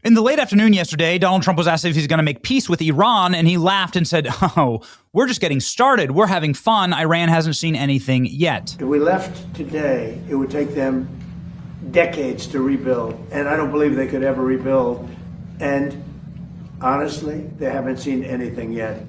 In the late afternoon yesterday, Donald Trump was asked if he's going to make peace with Iran, and he laughed and said, "Oh, we're just getting started. We're having fun. Iran hasn't seen anything yet." If we left today, it would take them decades to rebuild, and I don't believe they could ever rebuild. And honestly, they haven't seen anything yet.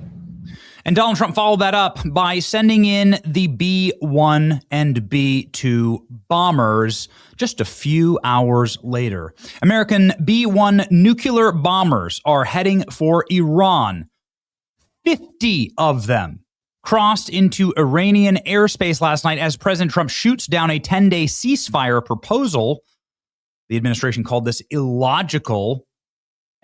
And Donald Trump followed that up by sending in the B-1 and B-2 bombers just a few hours later. American B-1 nuclear bombers are heading for Iran. 50 of them crossed into Iranian airspace last night as President Trump shoots down a 10-day ceasefire proposal. The administration called this illogical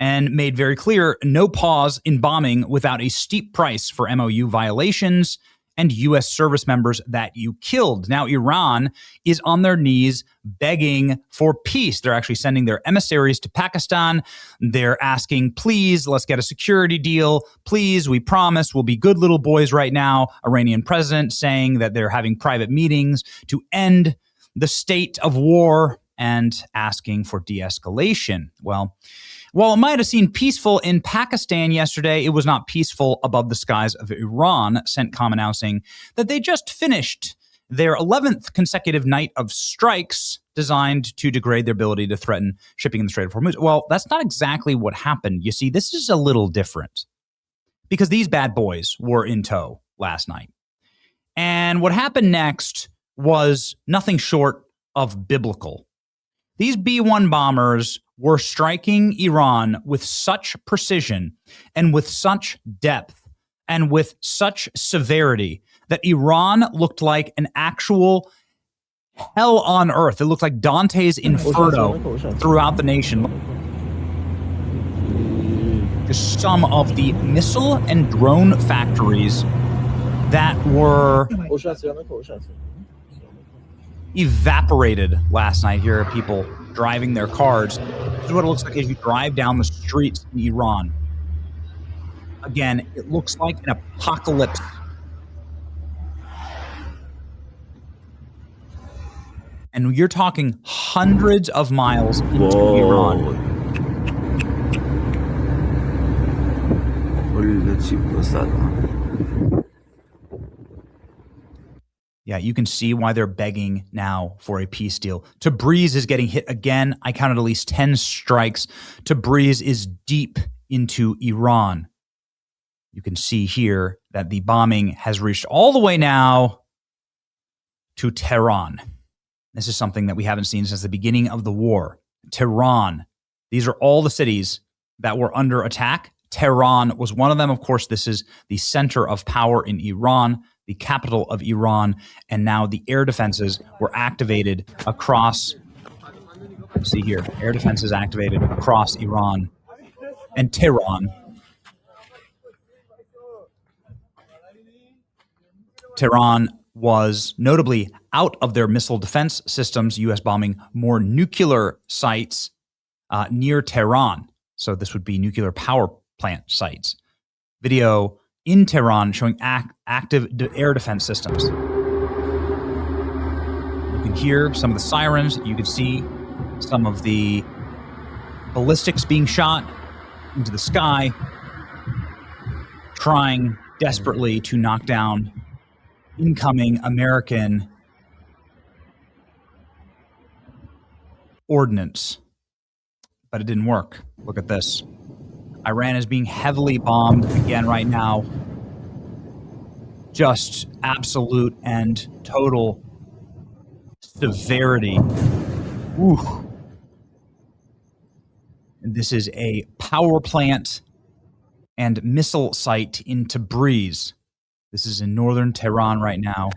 and made very clear no pause in bombing without a steep price for MOU violations and U.S. service members that you killed. Now, Iran is on their knees begging for peace. They're actually sending their emissaries to Pakistan. They're asking, please, let's get a security deal. Please, we promise we'll be good little boys right now. Iranian president saying that they're having private meetings to end the state of war and asking for de-escalation. Well, while it might have seemed peaceful in Pakistan yesterday, it was not peaceful above the skies of Iran. CENTCOM announcing that they just finished their 11th consecutive night of strikes designed to degrade their ability to threaten shipping in the Strait of Hormuz. Well, that's not exactly what happened. You see, this is a little different because these bad boys were in tow last night. And what happened next was nothing short of biblical. These B-1 bombers were striking Iran with such precision and with such depth and with such severity that Iran looked like an actual hell on earth. It looked like Dante's Inferno throughout the nation. Just some of the missile and drone factories that were evaporated last night. Here are people driving their cars. This is what it looks like as you drive down the streets in Iran. Again, it looks like an apocalypse. And you're talking hundreds of miles into Iran. Yeah, you can see why they're begging now for a peace deal. Tabriz is getting hit again. I counted at least 10 strikes. Tabriz is deep into Iran. You can see here that the bombing has reached all the way now to Tehran. This is something that we haven't seen since the beginning of the war. Tehran. These are all the cities that were under attack. Tehran was one of them. Of course, this is the center of power in Iran, the capital of Iran, and now the air defenses were activated across, see here, air defenses activated across Iran and Tehran. Tehran was notably out of their missile defense systems, U.S. bombing more nuclear sites near Tehran. So this would be nuclear power plant sites. Video in Tehran showing active air defense systems. You can hear some of the sirens. You can see some of the ballistics being shot into the sky, trying desperately to knock down incoming American ordnance. But it didn't work. Look at this. Iran is being heavily bombed again right now. Just absolute and total severity. Ooh. And this is a power plant and missile site in Tabriz. This is in northern Tehran right now.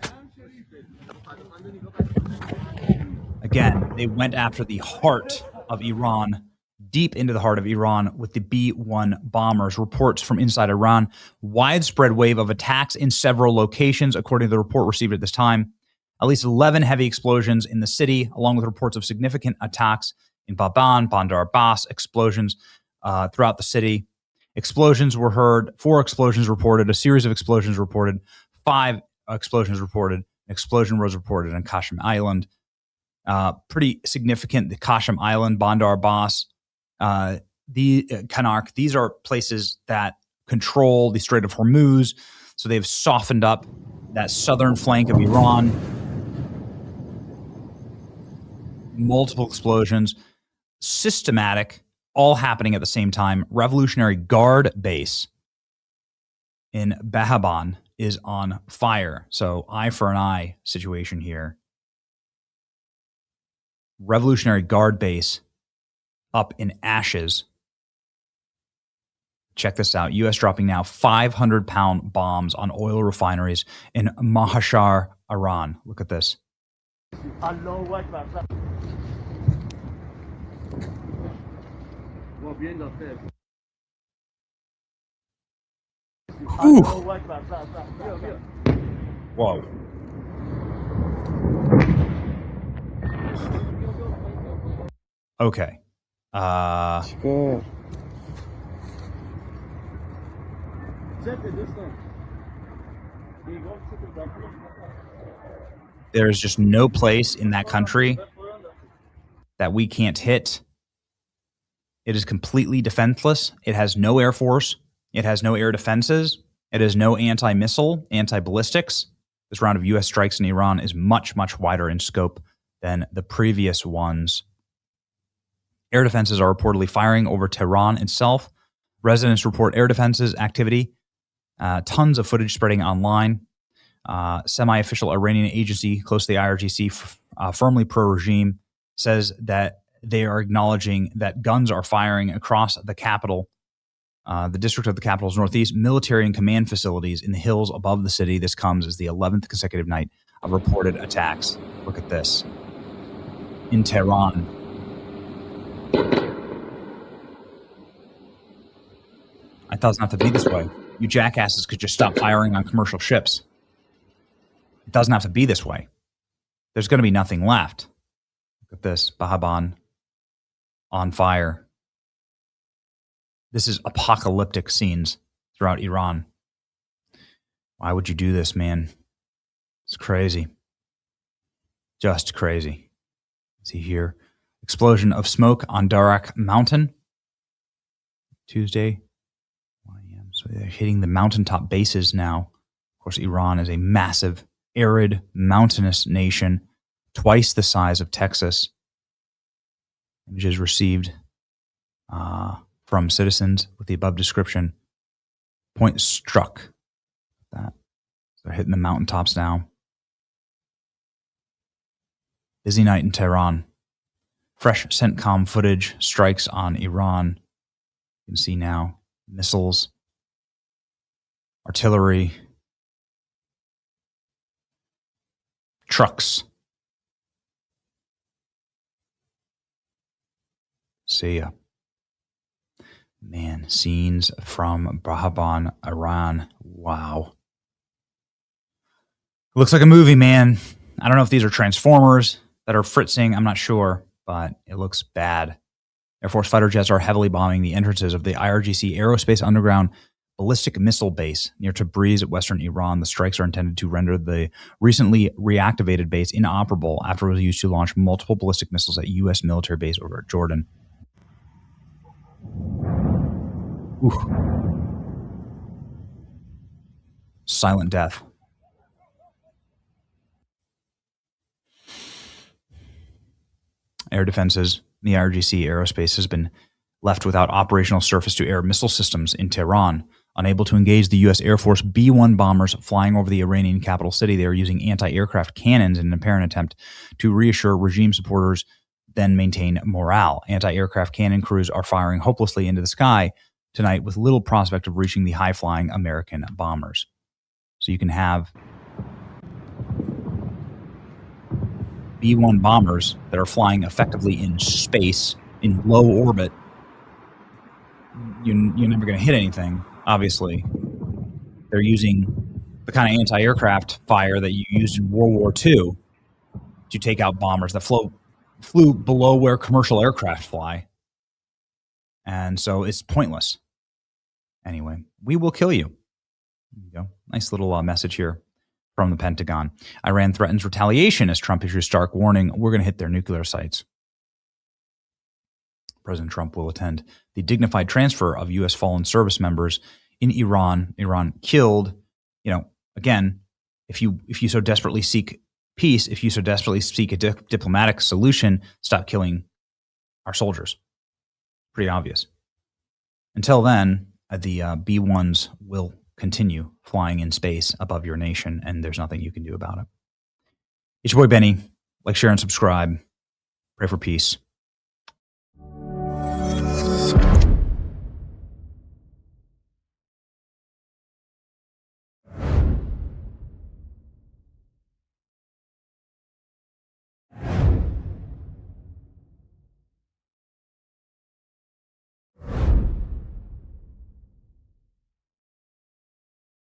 Again, they went after the heart of Iran, deep into the heart of Iran with the B-1 bombers. Reports from inside Iran, widespread wave of attacks in several locations, according to the report received at this time. At least 11 heavy explosions in the city, along with reports of significant attacks in Baban, Bandar Abbas, explosions throughout the city. Explosions were heard, 4 explosions reported, a series of explosions reported, 5 explosions reported, an explosion was reported on Qasem Island. Pretty significant, the Qasem Island, Bandar Abbas, the Kanark, these are places that control the Strait of Hormuz. So they've softened up that southern flank of Iran. Multiple explosions, systematic, all happening at the same time. Revolutionary Guard base in Bahaban is on fire. So eye for an eye situation here. Revolutionary Guard base up in ashes. Check this out. U.S. dropping now 500-pound bombs on oil refineries in Mahashar, Iran. Look at this. Ooh. Whoa. Okay. There's just no place in that country that we can't hit. It is completely defenseless. It has no air force. It has no air defenses. It has no anti-missile, anti-ballistics. This round of U.S. strikes in Iran is much, much wider in scope than the previous ones. Air defenses are reportedly firing over Tehran itself. Residents report air defenses activity. Tons of footage spreading online. Semi-official Iranian agency close to the IRGC, firmly pro-regime, says that they are acknowledging that guns are firing across the capital, the district of the capital's northeast, military and command facilities in the hills above the city. This comes as the 11th consecutive night of reported attacks. Look at this. In Tehran. I thought it was not to be this way. You jackasses could just stop firing on commercial ships. It doesn't have to be this way. There's going to be nothing left. Look at this. Bahaban on fire. This is apocalyptic scenes throughout Iran. Why would you do this, man? It's crazy. Just crazy. See here. Explosion of smoke on Darak Mountain. Tuesday. 1 a.m. So they're hitting the mountaintop bases now. Of course, Iran is a massive, arid, mountainous nation, twice the size of Texas. Images received from citizens with the above description. Point struck. That. So they're hitting the mountaintops now. Busy night in Tehran. Fresh CENTCOM footage, strikes on Iran. You can see now missiles, artillery, trucks. See ya. Man, scenes from Bahaban, Iran. Wow. It looks like a movie, man. I don't know if these are Transformers that are fritzing. I'm not sure, but it looks bad. Air Force fighter jets are heavily bombing the entrances of the IRGC Aerospace Underground Ballistic Missile Base near Tabriz, western Iran. The strikes are intended to render the recently reactivated base inoperable after it was used to launch multiple ballistic missiles at U.S. military base over Jordan. Ooh. Silent death. Air defenses. The IRGC Aerospace has been left without operational surface-to-air missile systems in Tehran. Unable to engage the U.S. Air Force B-1 bombers flying over the Iranian capital city, they are using anti-aircraft cannons in an apparent attempt to reassure regime supporters, then maintain morale. Anti-aircraft cannon crews are firing hopelessly into the sky tonight with little prospect of reaching the high-flying American bombers. So you can have B-1 bombers that are flying effectively in space, in low orbit. You're never going to hit anything, obviously. They're using the kind of anti-aircraft fire that you used in World War II to take out bombers that flew below where commercial aircraft fly. And so it's pointless. Anyway, we will kill you. There you go. Nice little message here from the Pentagon. Iran threatens retaliation as Trump issues stark warning, we're going to hit their nuclear sites. President Trump will attend the dignified transfer of U.S. fallen service members in Iran. Iran killed, again, if you so desperately seek peace, if you so desperately seek a diplomatic solution, stop killing our soldiers. Pretty obvious. Until then, the B-1s will continue flying in space above your nation, and there's nothing you can do about it. It's your boy Benny. Like, share, and subscribe. Pray for peace.